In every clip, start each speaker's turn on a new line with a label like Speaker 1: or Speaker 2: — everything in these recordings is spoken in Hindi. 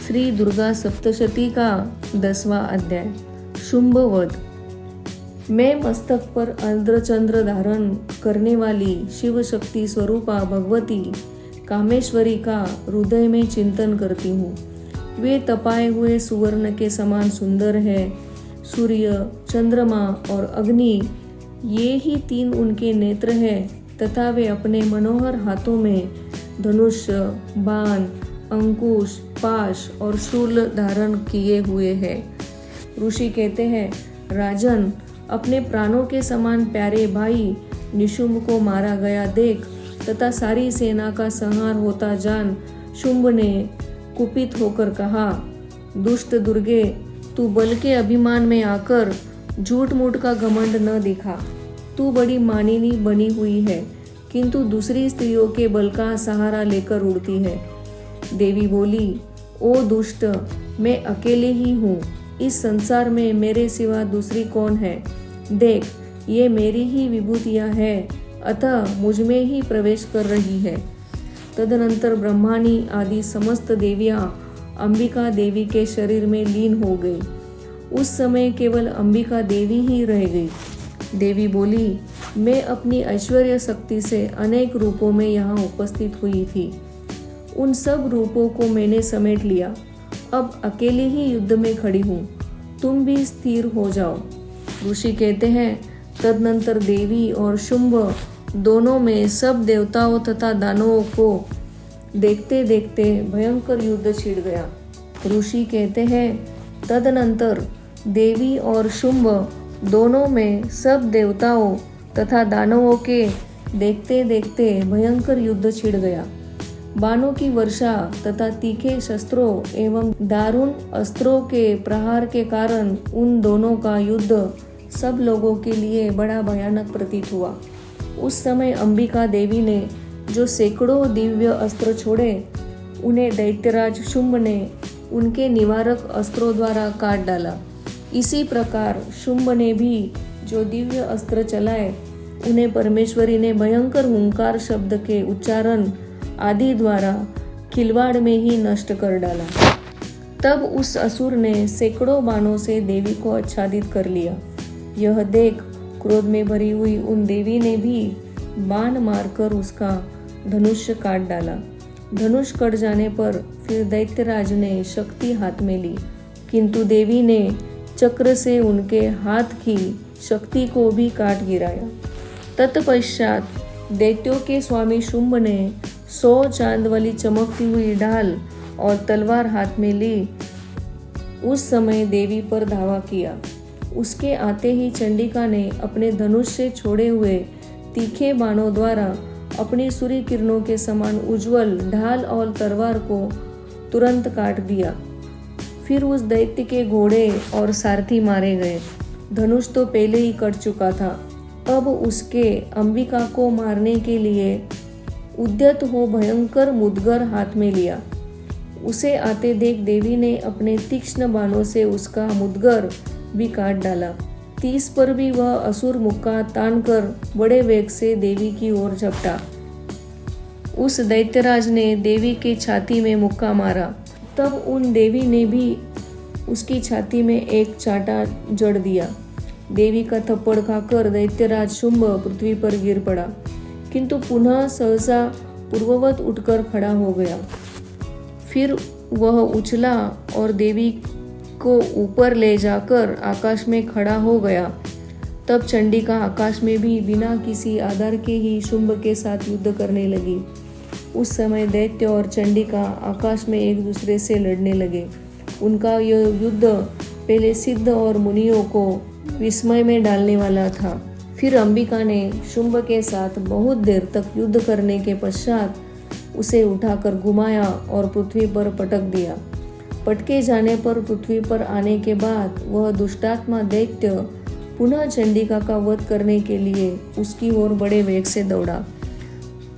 Speaker 1: श्री दुर्गा सप्तशती का 10वां अध्याय। शुंभ वध। मैं मस्तक पर अर्धचंद्र धारण करने वाली शिव शक्ति स्वरूपा भगवती कामेश्वरी का हृदय में चिंतन करती हूँ। वे तपाए हुए सुवर्ण के समान सुंदर है। सूर्य, चंद्रमा और अग्नि ये ही 3 उनके नेत्र हैं तथा वे अपने मनोहर हाथों में धनुष, बाण, अंकुश, पाश और शूल धारण किए हुए हैं। ऋषि कहते हैं, राजन, अपने प्राणों के समान प्यारे भाई निशुंभ को मारा गया देख तथा सारी सेना का संहार होता जान शुंभ ने कुपित होकर कहा, दुष्ट दुर्गे, तू बल के अभिमान में आकर झूठ मूठ का घमंड न दिखा। तू बड़ी मानिनी बनी हुई है, किंतु दूसरी स्त्रियों के बल का सहारा लेकर उड़ती है। देवी बोली, ओ दुष्ट, मैं अकेले ही हूँ। इस संसार में मेरे सिवा दूसरी कौन है? देख, ये मेरी ही विभूतियाँ है, अतः मुझ में ही प्रवेश कर रही है। तदनंतर ब्रह्मानी आदि समस्त देवियाँ अंबिका देवी के शरीर में लीन हो गई। उस समय केवल अंबिका देवी ही रह गई। देवी बोली, मैं अपनी ऐश्वर्य शक्ति से अनेक रूपों में यहाँ उपस्थित हुई थी। उन सब रूपों को मैंने समेट लिया। अब अकेले ही युद्ध में खड़ी हूँ। तुम भी स्थिर हो जाओ। ऋषि कहते हैं, तदनंतर देवी और शुंभ दोनों में सब देवताओं तथा दानवों को देखते देखते भयंकर युद्ध छिड़ गया। ऋषि कहते हैं, तदनंतर देवी और शुंभ दोनों में सब देवताओं तथा दानवों के देखते देखते भयंकर युद्ध छिड़ गया। बाणों की वर्षा तथा तीखे शस्त्रों एवं दारुण अस्त्रों के प्रहार के कारण उन दोनों का युद्ध सब लोगों के लिए बड़ा भयानक प्रतीत हुआ। उस समय अंबिका देवी ने जो सैकड़ों दिव्य अस्त्र छोड़े, उन्हें दैत्यराज शुंभ ने उनके निवारक अस्त्रों द्वारा काट डाला। इसी प्रकार शुंभ ने भी जो दिव्य अस्त्र चलाए, उन्हें परमेश्वरी ने भयंकर हुंकार शब्द के उच्चारण आदि द्वारा खिलवाड़ में ही नष्ट कर डाला। तब उस असुर ने सैकड़ों बाणों से देवी को आच्छादित कर लिया। यह देख क्रोध में भरी हुई उन देवी ने भी बाण मारकर उसका धनुष काट डाला। धनुष कट जाने पर फिर दैत्यराज ने शक्ति हाथ में ली, किंतु देवी ने चक्र से उनके हाथ की शक्ति को भी काट गिराया। तत्पश्चात दैत्यों के स्वामी शुंभ ने 100 चांद वाली चमकती हुई ढाल और तलवार हाथ में ली। उस समय देवी पर धावा किया। उसके आते ही चंडिका ने अपने धनुष से छोड़े हुए तीखे बाणों द्वारा अपनी सूर्य किरणों के समान उज्जवल ढाल और तलवार को तुरंत काट दिया। फिर उस दैत्य के घोड़े और सारथी मारे गए। धनुष तो पहले ही कट चुका था। अब उसके अंबिका को मारने के लिए उद्यत हो भयंकर मुदगर हाथ में लिया। उसे आते देख देवी ने अपने तीक्ष्ण बाणों से उसका मुदगर भी काट डाला। 30 पर भी वह असुर मुक्का तानकर बड़े वेग से देवी की ओर झपटा। उस दैत्यराज ने देवी की छाती में मुक्का मारा। तब उन देवी ने भी उसकी छाती में एक चांटा जड़ दिया। देवी का थप्पड़ खाकर दैत्यराज शुंभ पृथ्वी पर गिर पड़ा, किंतु पुनः सहसा पूर्ववत उठकर खड़ा हो गया। फिर वह उछला और देवी को ऊपर ले जाकर आकाश में खड़ा हो गया। तब चंडिका आकाश में भी बिना किसी आधार के ही शुंभ के साथ युद्ध करने लगी। उस समय दैत्य और चंडिका आकाश में एक दूसरे से लड़ने लगे। उनका यह युद्ध पहले सिद्ध और मुनियों को विस्मय में डालने वाला था। फिर अंबिका ने शुंभ के साथ बहुत देर तक युद्ध करने के पश्चात उसे उठाकर घुमाया और पृथ्वी पर पटक दिया। पटके जाने पर पृथ्वी पर आने के बाद वह दुष्टात्मा दैत्य पुनः चंडिका का वध करने के लिए उसकी ओर बड़े वेग से दौड़ा।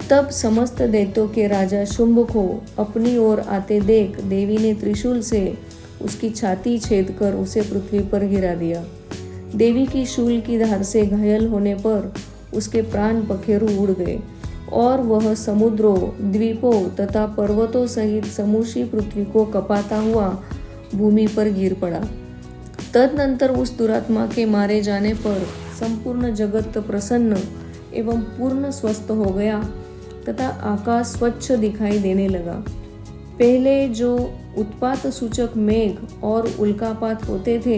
Speaker 1: तब समस्त दैत्यों के राजा शुंभ को अपनी ओर आते देख देवी ने त्रिशूल से उसकी छाती छेद कर उसे पृथ्वी पर गिरा दिया। देवी की शूल की धार से घायल होने पर उसके प्राण पखेरु उड़ गए। और वह समुद्रों, द्वीपों तथा पर्वतों सहित समूची पृथ्वी को कपाता हुआ भूमि पर गिर पड़ा। तदनंतर उस दुरात्मा के मारे जाने पर संपूर्ण जगत प्रसन्न एवं पूर्ण स्वस्थ हो गया तथा आकाश स्वच्छ दिखाई देने लगा। पहले जो उत्पात सूचक मेघ और उल्कापात होते थे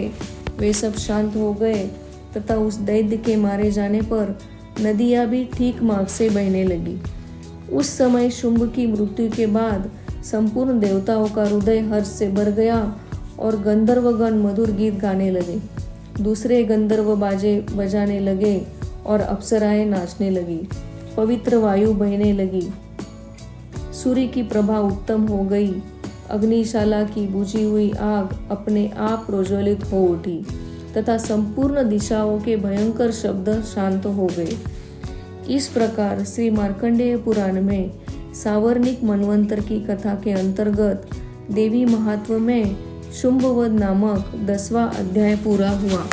Speaker 1: वे सब शांत हो गए तथा उस दैत्य के मारे जाने पर नदियाँ भी ठीक मार्ग से बहने लगी। उस समय शुंभ की मृत्यु के बाद संपूर्ण देवताओं का हृदय हर्ष से भर गया और गंधर्वगण मधुर गीत गाने लगे। दूसरे गंधर्व बाजे बजाने लगे और अप्सराएं नाचने लगी। पवित्र वायु बहने लगी। सूर्य की प्रभा उत्तम हो गई। अग्निशाला की बुझी हुई आग अपने आप प्रज्वलित हो उठी तथा संपूर्ण दिशाओं के भयंकर शब्द शांत हो गए। इस प्रकार श्री मार्कंडेय पुराण में सावर्णिक मनवंतर की कथा के अंतर्गत देवी महात्म्य में शुंभवध नामक 10वां अध्याय पूरा हुआ।